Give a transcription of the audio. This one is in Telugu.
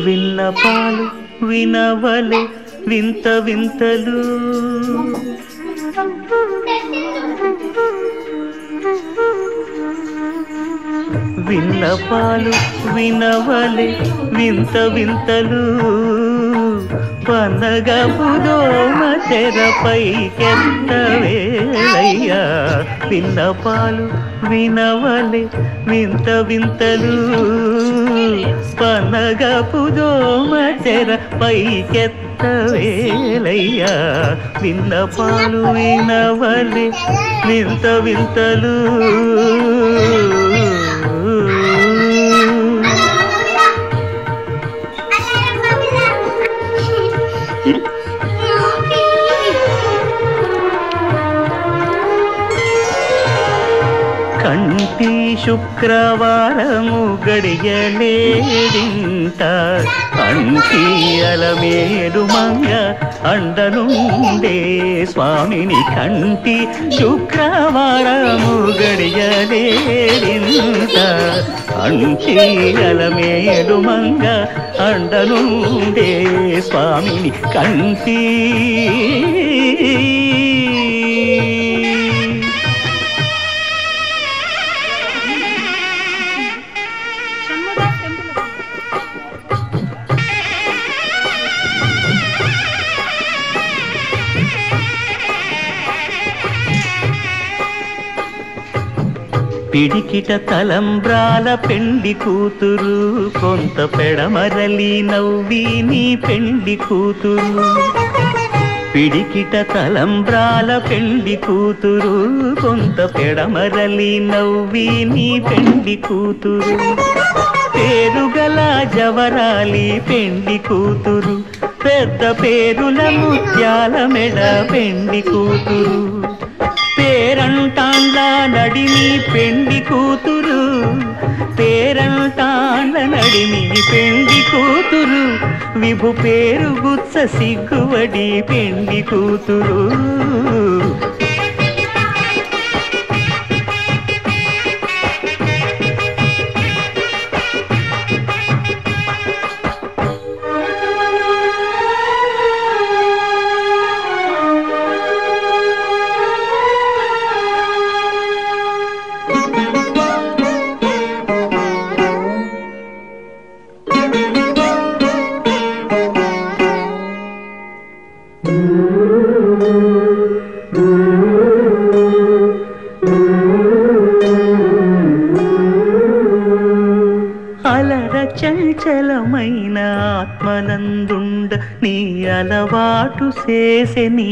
విన్నపాలు వినవలే వింత వింతలు విన్నపాలు వినవలే వింత వింతలు పనగపుదోమ తెరపైకెత్తవేలయ్యా విన్నపాలు వినవలే వింత వింతలు పనగపుదోమ తెరపైకెత్తవేలయ్యా విన్నపాలు వినవలే వింత వింతలు కంటి శుక్రవారము గడియలేడింట కంటి అలమేడు మంగ అండనుండే స్వామిని కంటి శుక్రవారము గడియలేడింట కంటి అలమేడు మంగ అండనుండే స్వామిని కంటి పిడికిట తలంబ్రాల పెండి కూతురు కొంత పెడమరలి నవ్వి నీ పెండి కూతురు పిడికిట తలంబ్రాల పెండి కూతురు కొంత పెడమరలి నవ్వి నీ పెండి కూతురు పేరుగల జవరాలి పెండి కూతురు పెద్ద పేరుల ముత్యాల మెడ పెండి కూతురు పేరంటాండ్ల నడిమి పెండి కూతురు పేరంటాండ్ల నడిమి పెండి కూతురు విభు పేరు గుత్స సిగ్గువడి పెండి కూతురు అలర చంచలమైన ఆత్మనందుండ నీ అలవాటు చేసే నీ